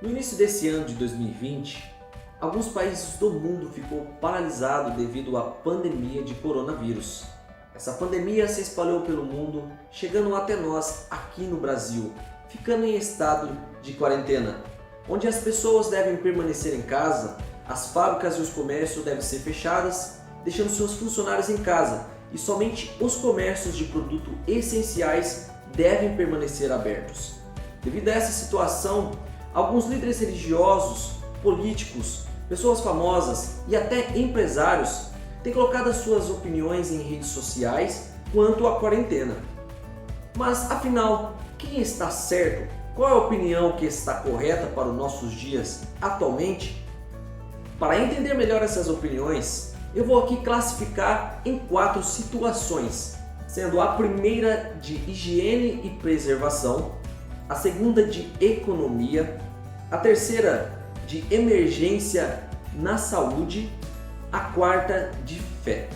No início desse ano de 2020, alguns países do mundo ficou paralisado devido à pandemia de coronavírus. Essa pandemia se espalhou pelo mundo, chegando até nós aqui no Brasil, ficando em estado de quarentena, onde as pessoas devem permanecer em casa, as fábricas e os comércios devem ser fechadas, deixando seus funcionários em casa, e somente os comércios de produtos essenciais devem permanecer abertos. Devido a essa situação, alguns líderes religiosos, políticos, pessoas famosas e até empresários têm colocado as suas opiniões em redes sociais quanto à quarentena. Mas afinal, quem está certo? Qual é a opinião que está correta para os nossos dias atualmente? Para entender melhor essas opiniões, eu vou aqui classificar em 4 situações, sendo a primeira de higiene e preservação, a segunda de economia, a terceira de emergência na saúde, a quarta de fé.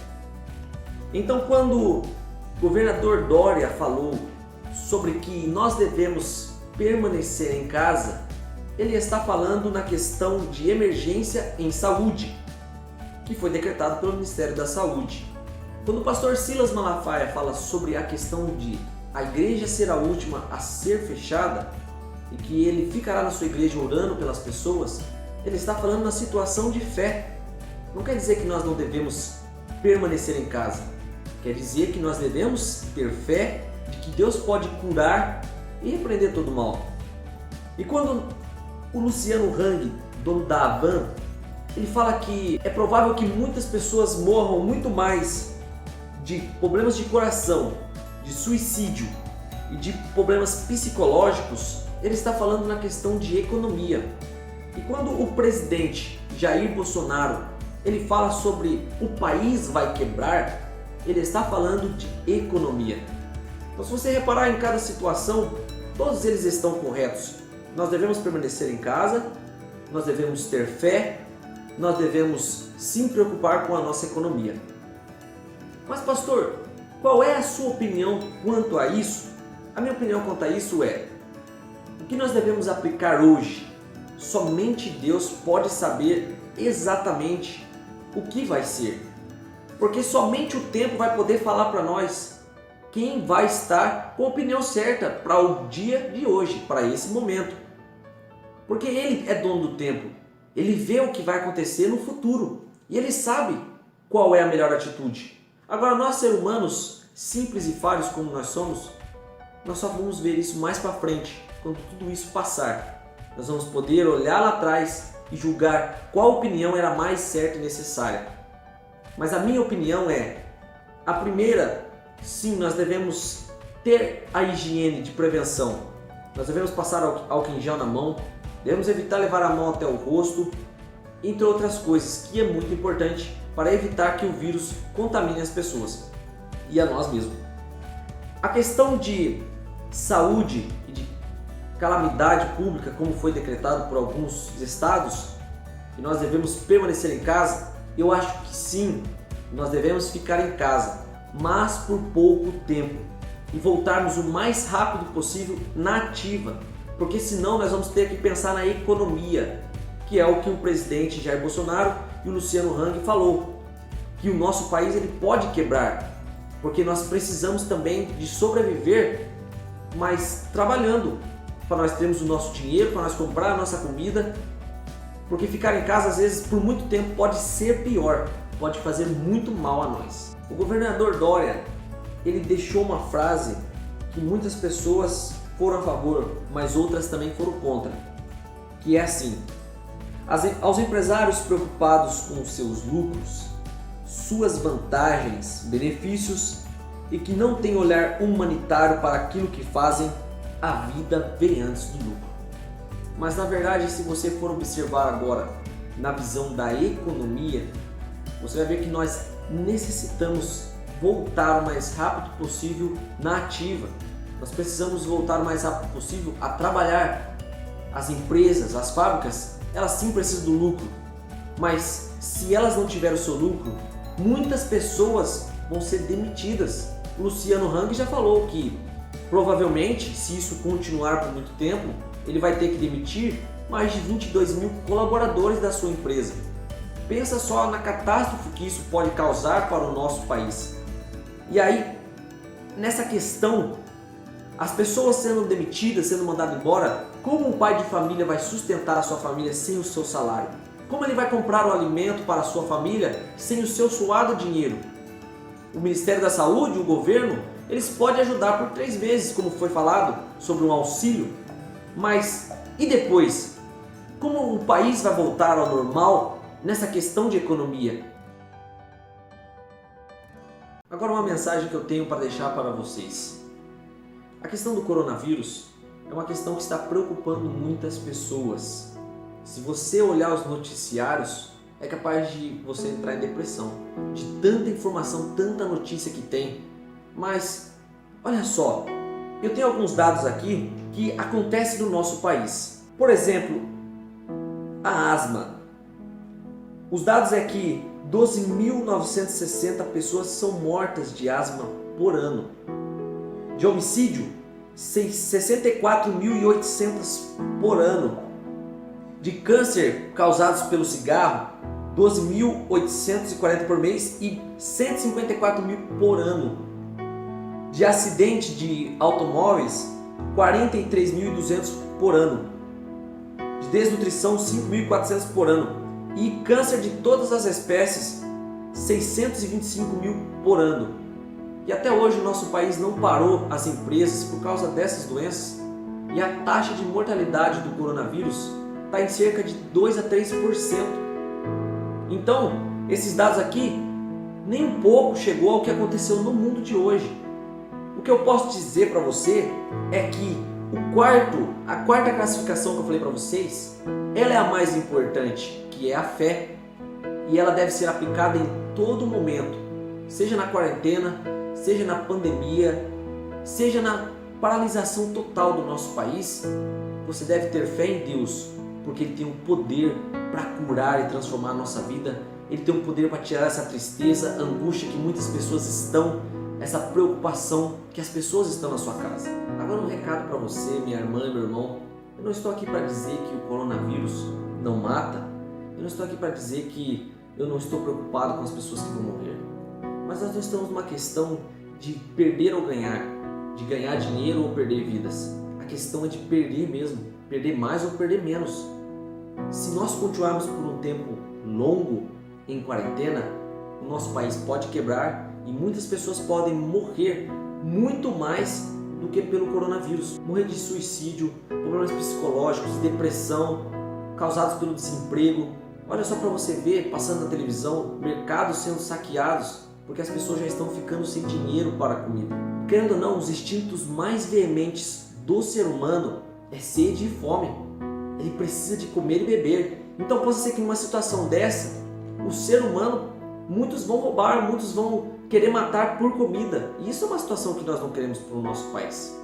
Então, quando o governador Dória falou sobre que nós devemos permanecer em casa, ele está falando na questão de emergência em saúde, que foi decretado pelo Ministério da Saúde. Quando o pastor Silas Malafaia fala sobre a questão de a igreja ser a última a ser fechada e que ele ficará na sua igreja orando pelas pessoas, ele está falando na situação de fé. Não quer dizer que nós não devemos permanecer em casa. Quer dizer que nós devemos ter fé de que Deus pode curar e repreender todo o mal. E quando o Luciano Hang, dono da Havan, ele fala que é provável que muitas pessoas morram muito mais de problemas de coração, de suicídio e de problemas psicológicos, ele está falando na questão de economia. E quando o presidente Jair Bolsonaro ele fala sobre o país vai quebrar, ele está falando de economia. Então, se você reparar em cada situação, todos eles estão corretos. Nós devemos permanecer em casa, nós devemos ter fé, nós devemos sim preocupar com a nossa economia. Mas pastor, qual é a sua opinião quanto a isso? A minha opinião quanto a isso é: o que nós devemos aplicar hoje? Somente Deus pode saber exatamente o que vai ser. Porque somente o tempo vai poder falar para nós quem vai estar com a opinião certa para o dia de hoje, para esse momento. Porque Ele é dono do tempo. Ele vê o que vai acontecer no futuro e Ele sabe qual é a melhor atitude. Agora, nós seres humanos, simples e falhos como nós somos, nós só vamos ver isso mais para frente, quando tudo isso passar. Nós vamos poder olhar lá atrás e julgar qual opinião era mais certa e necessária. Mas a minha opinião é: a primeira, sim, nós devemos ter a higiene de prevenção. Nós devemos passar álcool em gel na mão, devemos evitar levar a mão até o rosto, entre outras coisas, que é muito importante para evitar que o vírus contamine as pessoas e a nós mesmos. A questão de saúde e de calamidade pública, como foi decretado por alguns estados, que nós devemos permanecer em casa, eu acho que sim, nós devemos ficar em casa, mas por pouco tempo, e voltarmos o mais rápido possível na ativa, porque senão nós vamos ter que pensar na economia, que é o que o presidente Jair Bolsonaro e o Luciano Hang falou, que o nosso país ele pode quebrar, porque nós precisamos também de sobreviver, mas trabalhando, para nós termos o nosso dinheiro, para nós comprar a nossa comida, porque ficar em casa às vezes por muito tempo pode ser pior, pode fazer muito mal a nós. O governador Dória, ele deixou uma frase que muitas pessoas foram a favor, mas outras também foram contra, que é assim: aos empresários preocupados com seus lucros, suas vantagens, benefícios e que não têm olhar humanitário para aquilo que fazem, a vida vem antes do lucro. Mas na verdade, se você for observar agora na visão da economia, você vai ver que nós necessitamos voltar o mais rápido possível na ativa. Nós precisamos voltar o mais rápido possível a trabalhar. As empresas, as fábricas, elas sim precisam do lucro, mas se elas não tiverem o seu lucro, muitas pessoas vão ser demitidas. O Luciano Hang já falou que provavelmente, se isso continuar por muito tempo, ele vai ter que demitir mais de 22 mil colaboradores da sua empresa. Pensa só na catástrofe que isso pode causar para o nosso país. E aí, nessa questão, as pessoas sendo demitidas, sendo mandadas embora, como um pai de família vai sustentar a sua família sem o seu salário? Como ele vai comprar o alimento para a sua família sem o seu suado dinheiro? O Ministério da Saúde, o governo, eles podem ajudar por 3 meses, como foi falado, sobre um auxílio. Mas e depois? Como o país vai voltar ao normal nessa questão de economia? Agora uma mensagem que eu tenho para deixar para vocês. A questão do coronavírus é uma questão que está preocupando muitas pessoas. Se você olhar os noticiários, é capaz de você entrar em depressão, de tanta informação, tanta notícia que tem. Mas, olha só, eu tenho alguns dados aqui que acontecem no nosso país. Por exemplo, a asma. Os dados é que 12.960 pessoas são mortas de asma por ano. De homicídio, 64.800 por ano. De câncer causados pelo cigarro, 12.840 por mês e 154.000 por ano. De acidente de automóveis, 43.200 por ano. De desnutrição, 5.400 por ano. E câncer de todas as espécies, 625.000 por ano. E até hoje o nosso país não parou as empresas por causa dessas doenças. E a taxa de mortalidade do coronavírus está em cerca de 2 a 3%. Então, esses dados aqui nem um pouco chegou ao que aconteceu no mundo de hoje. O que eu posso dizer para você é que a quarta classificação que eu falei para vocês, ela é a mais importante, que é a fé. E ela deve ser aplicada em todo momento, seja na quarentena, seja na pandemia, seja na paralisação total do nosso país. Você deve ter fé em Deus, porque Ele tem um poder para curar e transformar a nossa vida. Ele tem um poder para tirar essa tristeza, angústia que muitas pessoas estão, essa preocupação que as pessoas estão na sua casa. Agora um recado para você, minha irmã e meu irmão. Eu não estou aqui para dizer que o coronavírus não mata. Eu não estou aqui para dizer que eu não estou preocupado com as pessoas que vão morrer. Mas nós não estamos numa questão de perder ou ganhar, de ganhar dinheiro ou perder vidas. A questão é de perder mesmo, perder mais ou perder menos. Se nós continuarmos por um tempo longo em quarentena, o nosso país pode quebrar e muitas pessoas podem morrer muito mais do que pelo coronavírus. Morrer de suicídio, problemas psicológicos, depressão, causados pelo desemprego. Olha só para você ver, passando na televisão, mercados sendo saqueados, porque as pessoas já estão ficando sem dinheiro para a comida. Querendo ou não, os instintos mais veementes do ser humano é sede e fome. Ele precisa de comer e beber. Então pode ser que numa situação dessa, o ser humano, muitos vão roubar, muitos vão querer matar por comida. E isso é uma situação que nós não queremos para o nosso país.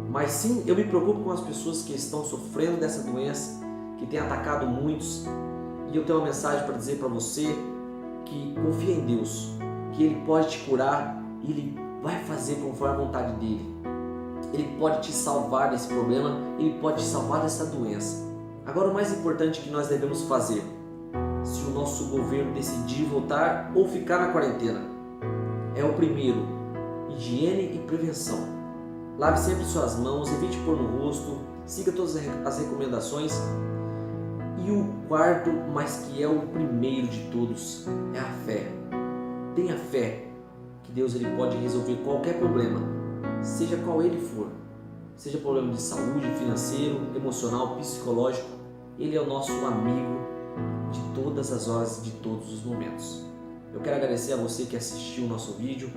Mas sim, eu me preocupo com as pessoas que estão sofrendo dessa doença, que tem atacado muitos. E eu tenho uma mensagem para dizer para você que confia em Deus, que Ele pode te curar e Ele vai fazer conforme a vontade dEle. Ele pode te salvar desse problema, Ele pode te salvar dessa doença. Agora o mais importante que nós devemos fazer, se o nosso governo decidir voltar ou ficar na quarentena, é o primeiro, higiene e prevenção. Lave sempre suas mãos, evite pôr no rosto, siga todas as recomendações. E o quarto, mas que é o primeiro de todos, é a fé. Tenha fé que Deus ele pode resolver qualquer problema, seja qual ele for. Seja problema de saúde, financeiro, emocional, psicológico. Ele é o nosso amigo de todas as horas e de todos os momentos. Eu quero agradecer a você que assistiu o nosso vídeo.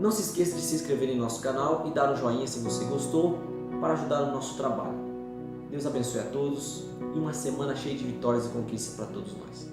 Não se esqueça de se inscrever em nosso canal e dar um joinha se você gostou para ajudar no nosso trabalho. Deus abençoe a todos e uma semana cheia de vitórias e conquistas para todos nós.